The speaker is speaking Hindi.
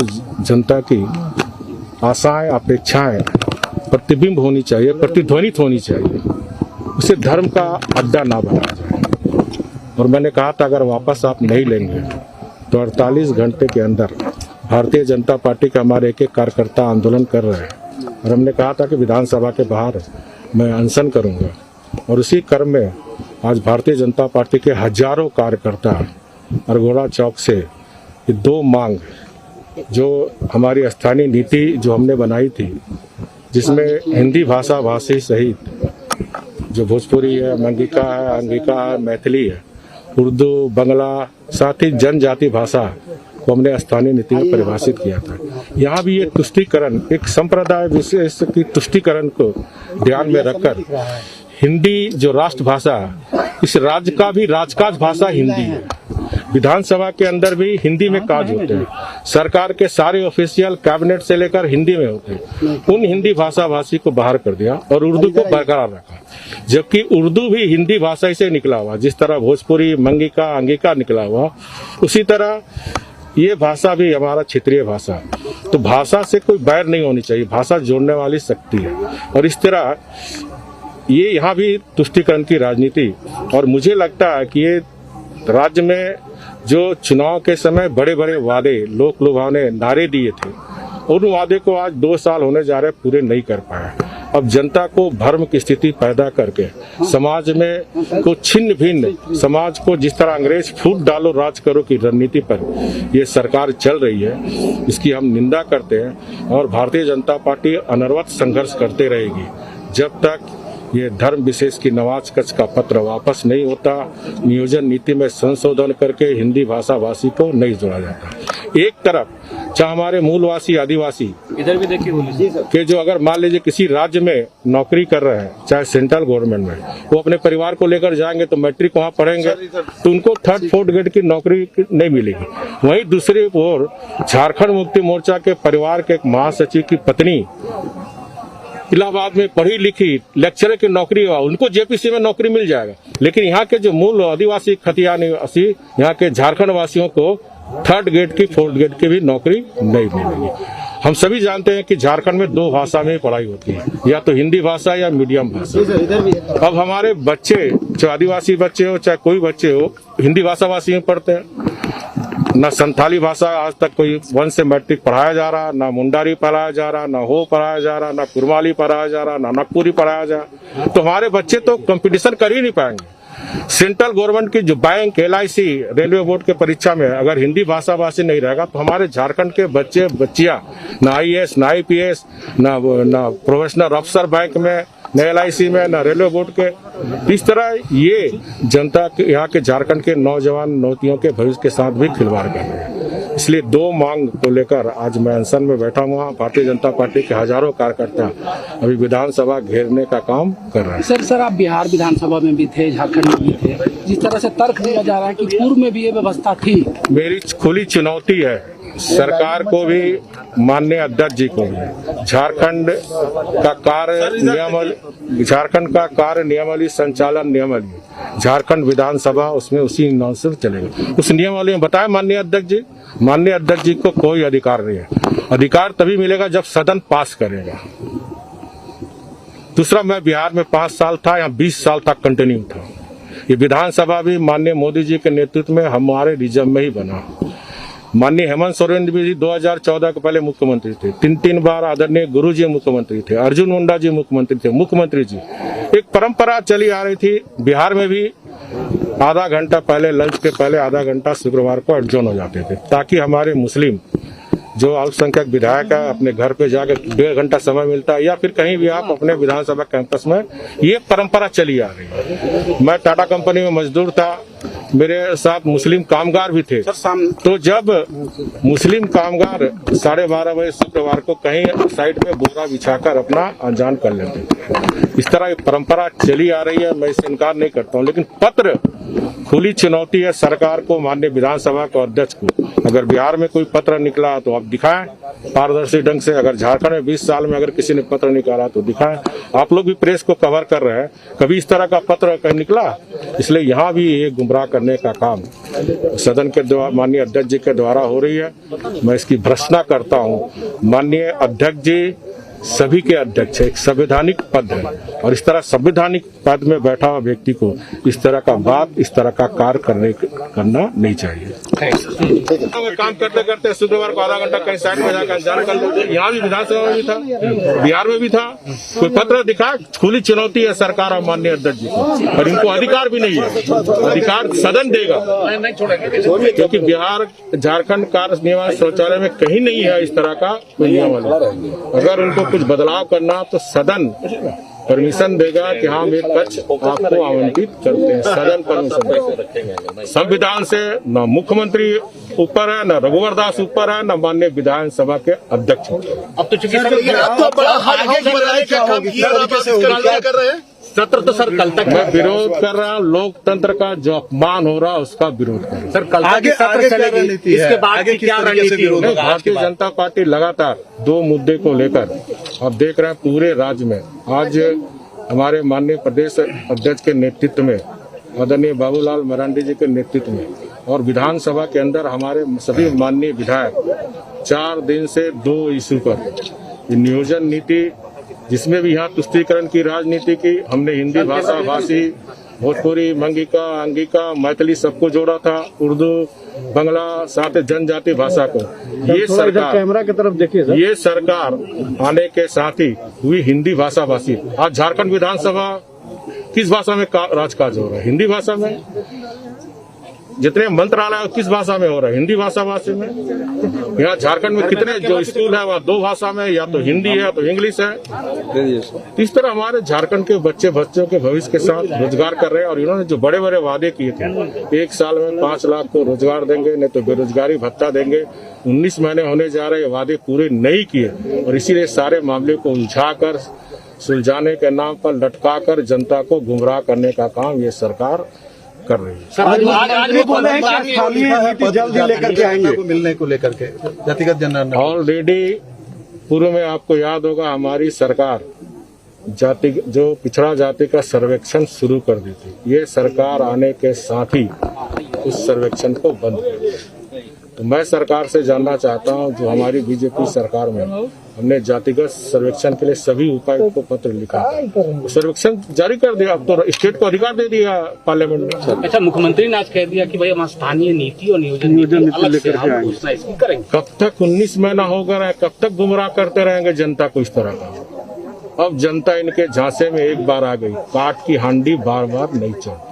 और जनता की आशाएं अपेक्षाएं प्रतिबिंब होनी चाहिए, प्रतिध्वनित होनी चाहिए, उसे धर्म का अड्डा ना बनाया जाए। और मैंने कहा था अगर वापस आप नहीं लेंगे तो 48 घंटे के अंदर भारतीय जनता पार्टी के हमारे एक कार्यकर्ता आंदोलन कर रहे हैं और हमने कहा था कि विधानसभा के बाहर मैं अनशन करूंगा। और उसी क्रम में आज भारतीय जनता पार्टी के हजारों कार्यकर्ता अरगोड़ा चौक से ये 2 मांग जो हमारी स्थानीय नीति जो हमने बनाई थी, जिसमें हिंदी भाषा भाषी सहित जो भोजपुरी है, मंगिका है, अंगिका है, मैथिली है, उर्दू, बंगला, साथ ही जनजाति भाषा को हमने स्थानीय नीति में परिभाषित किया था। यहाँ भी ये तुष्टीकरण, एक संप्रदाय विशेष की तुष्टीकरण को ध्यान में रखकर हिंदी जो राष्ट्रभाषा, इस राज्य का भी राजकाज भाषा हिंदी है। विधानसभा के अंदर भी हिंदी में काज होते हैं, सरकार के सारे ऑफिशियल कैबिनेट से लेकर हिंदी में होते हैं। उन हिंदी भाषा भाषी को बाहर कर दिया और उर्दू को बरकरार रखा, जबकि उर्दू भी हिंदी भाषा से निकला हुआ, जिस तरह भोजपुरी, मंगिका, अंगिका निकला हुआ, उसी तरह ये भाषा भी हमारा क्षेत्रीय भाषा। तो भाषा से कोई बैर नहीं होनी चाहिए, भाषा जोड़ने वाली शक्ति है। और इस तरह ये यहाँ भी तुष्टीकरण की राजनीति, और मुझे लगता है कि ये राज्य में जो चुनाव के समय बड़े बड़े वादे लोक लुभावने नारे दिए थे, उन वादे को आज 2 साल होने जा रहे पूरे नहीं कर पाए। अब जनता को भ्रम की स्थिति पैदा करके समाज में को छिन्न भिन्न समाज को, जिस तरह अंग्रेज फूट डालो राज करो की रणनीति पर ये सरकार चल रही है, इसकी हम निंदा करते हैं। और भारतीय जनता पार्टी अनवरत संघर्ष करते रहेगी जब तक ये धर्म विशेष की नवाज कच्छ का पत्र वापस नहीं होता, नियोजन नीति में संशोधन करके हिंदी भाषा भाषी को नहीं जोड़ा जाता। एक तरफ चाहे हमारे मूलवासी आदिवासी इधर भी देखिए कि जो अगर मान लीजिए किसी राज्य में नौकरी कर रहे हैं, चाहे सेंट्रल गवर्नमेंट में, वो अपने परिवार को लेकर जाएंगे तो मैट्रिक वहाँ पढ़ेंगे तो उनको 3rd 4th ग्रेड की नौकरी नहीं मिलेगी। वहीं दूसरी ओर झारखंड मुक्ति मोर्चा के परिवार के एक महासचिव की पत्नी इलाहाबाद में पढ़ी लिखी लेक्चरर की नौकरी हुआ, उनको जेपीसी में नौकरी मिल जाएगा। लेकिन यहाँ के जो मूल आदिवासी खतिया निवासी, यहाँ के झारखंड वासियों को 3rd ग्रेड की 4th ग्रेड की भी नौकरी नहीं मिलेगी। हम सभी जानते हैं कि झारखंड में 2 भाषा में पढ़ाई होती है, या तो हिंदी भाषा या मीडियम भाषा। अब हमारे बच्चे, चाहे आदिवासी बच्चे हो चाहे कोई बच्चे हो, हिंदी भाषा भाषी में पढ़ते हैं। न संथाली भाषा आज तक कोई 1 से मैट्रिक पढ़ाया जा रहा, ना मुंडारी पढ़ाया जा रहा, ना हो पढ़ाया जा रहा, ना कुरमाली पढ़ाया जा रहा, ना नागपुरी पढ़ाया जा रहा। तो हमारे बच्चे तो कंपटीशन कर ही नहीं पाएंगे। सेंट्रल गवर्नमेंट की जो बैंक, LIC, रेलवे बोर्ड के परीक्षा में अगर हिंदी भाषा भाषी नहीं रहेगा तो हमारे झारखंड के बच्चे बच्चियां ना IAS, ना IPS, ना प्रोफेशनल अफसर बैंक में, न LIC में, न रेलवे बोर्ड के। इस तरह ये जनता के, यहाँ के झारखंड के नौजवान नौतियों के भविष्य के साथ भी खिलवाड़ कर रहे हैं। इसलिए 2 मांग को लेकर आज मैं अनशन में बैठा हुआ। भारतीय जनता पार्टी के हजारों कार्यकर्ता अभी विधानसभा घेरने का काम कर रहे हैं। सर आप बिहार विधानसभा में भी थे, झारखंड में भी थे, जिस तरह से तर्क दिया जा रहा है कि पूर्व में भी ये व्यवस्था थी। मेरी खुली चुनौती है सरकार को भी, माननीय अध्यक्ष जी को भी, झारखंड का कार्य नियमावली संचालन नियमावली, झारखंड विधानसभा उसमें उसी नाम से चलेगा। उस नियमावली में बताया माननीय अध्यक्ष जी को कोई अधिकार नहीं है। अधिकार तभी मिलेगा जब सदन पास करेगा। दूसरा, मैं बिहार में 5 साल था, यहाँ 20 साल तक कंटिन्यू था। ये विधानसभा भी माननीय मोदी जी के नेतृत्व में हमारे रिजर्व में ही बना। माननीय हेमंत सोरेन जी 2014 के पहले मुख्यमंत्री थे, 3 बार आदरणीय गुरु जी मुख्यमंत्री थे, अर्जुन मुंडा जी मुख्यमंत्री थे, मुख्यमंत्री जी। एक परंपरा चली आ रही थी बिहार में भी, आधा घंटा पहले, लंच के पहले आधा घंटा शुक्रवार को एडजॉर्न हो जाते थे, ताकि हमारे मुस्लिम जो अल्पसंख्यक विधायक है अपने घर पे जाकर 1.5 घंटा समय मिलता है, या फिर कहीं भी आप अपने विधानसभा कैंपस में, ये परंपरा चली आ रही है। मैं टाटा कंपनी में मजदूर था, मेरे साथ मुस्लिम कामगार भी थे। तो जब मुस्लिम कामगार 12:30 बजे शुक्रवार को कहीं साइड में बोरा बिछाकर अपना अनजान कर लेते थे। इस तरह की परंपरा चली आ रही है, मैं इससे इनकार नहीं करता हूँ। लेकिन पत्र खुली चुनौती है सरकार को, माननीय विधानसभा को अध्यक्ष को, अगर बिहार में कोई पत्र निकला तो आप दिखाएं पारदर्शी ढंग से। अगर झारखंड में 20 साल में अगर किसी ने पत्र निकाला तो दिखाएं। आप लोग भी प्रेस को कवर कर रहे हैं, कभी इस तरह का पत्र कहीं निकला? इसलिए यहाँ भी ये गुमराह करने का काम सदन के द्वारा माननीय अध्यक्ष जी के द्वारा हो रही है। मैं इसकी भर्त्सना करता हूँ। माननीय अध्यक्ष जी सभी के अध्यक्ष है, एक संवैधानिक पद है और इस तरह संवैधानिक पद में बैठा हुआ व्यक्ति को इस तरह का बात, इस तरह का कार्य करना नहीं चाहिए। काम करते करते शुक्रवार को आधा घंटा कहीं साइड में जाकर जान कर लो। यहाँ भी विधानसभा में भी था, बिहार में भी था, कोई पत्र दिखा? खुली चुनौती है सरकार और माननीय अध्यक्ष जी को, और इनको अधिकार भी नहीं है। अधिकार सदन देगा, क्योंकि बिहार झारखंड कार्य नियमावली शौचालय में कहीं नहीं है इस तरह का कोई नियमावली। अगर उनको कुछ बदलाव करना तो सदन परमिशन देगा कि हाँ एक कक्ष आपको आवंटित करते हैं। सदन परमिशन देगा। संविधान से न मुख्यमंत्री ऊपर है, न रघुवर दास ऊपर है, न माननीय विधानसभा के अध्यक्ष। अब तो चूंकि कर रहे हैं सत्र, तो सर कल तक मैं विरोध कर रहा हूँ। लोकतंत्र का जो अपमान हो रहा है उसका विरोध कर रहा हूं। सर कल तक सत्र चलेगी, इसके बाद की क्या रणनीति होगी? भारतीय जनता पार्टी लगातार 2 मुद्दे को लेकर आप देख रहे हैं पूरे राज्य में। आज हमारे माननीय प्रदेश अध्यक्ष के नेतृत्व में, आदरणीय बाबूलाल मरांडी जी के नेतृत्व में और विधानसभा के अंदर हमारे सभी माननीय विधायक 4 दिन से 2 इशू पर नियोजन नीति, जिसमें भी यहाँ तुष्टीकरण की राजनीति की, हमने हिंदी भाषा भाषी, भोजपुरी, मंगिका, अंगिका, मैथिली सबको जोड़ा था, उर्दू, बंगला, साथ जनजाति भाषा को। ये सरकार कैमरा की तरफ देखिए सर। ये सरकार आने के साथ ही हुई हिंदी भाषा भाषी। आज झारखंड विधानसभा किस भाषा में राजकाज हो रहा है? हिंदी भाषा में। जितने मंत्रालय किस भाषा में हो रहा है? हिंदी भाषा भाषी में। यहाँ झारखंड में कितने जो स्कूल है वहाँ 2 भाषा में, या तो हिंदी है या तो इंग्लिश है। इस तरह हमारे झारखंड के बच्चों के भविष्य के साथ रोजगार कर रहे हैं। और इन्होंने जो बड़े बड़े वादे किए थे, 1 साल में 5 लाख को रोजगार देंगे, नहीं तो बेरोजगारी भत्ता देंगे, 19 महीने होने जा रहे वादे पूरे नहीं किए। और इसीलिए सारे मामले को उलझाकर, सुलझाने के नाम पर लटकाकर जनता को गुमराह करने का काम ये सरकार कर रही है। जल्दी लेकर के आएंगे मिलने को लेकर के जातिगत जनगणना ऑलरेडी पूर्व में आपको याद होगा हमारी सरकार जाति जो पिछड़ा जाति का सर्वेक्षण शुरू कर दी थी। ये सरकार आने के साथ ही उस सर्वेक्षण को बंद कर दिया। तो मैं सरकार से जानना चाहता हूं, जो हमारी बीजेपी सरकार में हमने जातिगत सर्वेक्षण के लिए सभी उपायुक्त को पत्र लिखा था, सर्वेक्षण जारी कर दिया। अब तो स्टेट को अधिकार दे दिया पार्लियामेंट में। अच्छा, मुख्यमंत्री ने आज कह दिया कि भाई हम स्थानीय नीति और नियोजन लेकर के आएंगे। कब तक 19 महीना हो गया है, कब तक गुमराह करते रहेंगे जनता को इस तरह का? अब जनता इनके झांसे में एक बार आ गई। काट की हांडी बार बार नहीं चलती।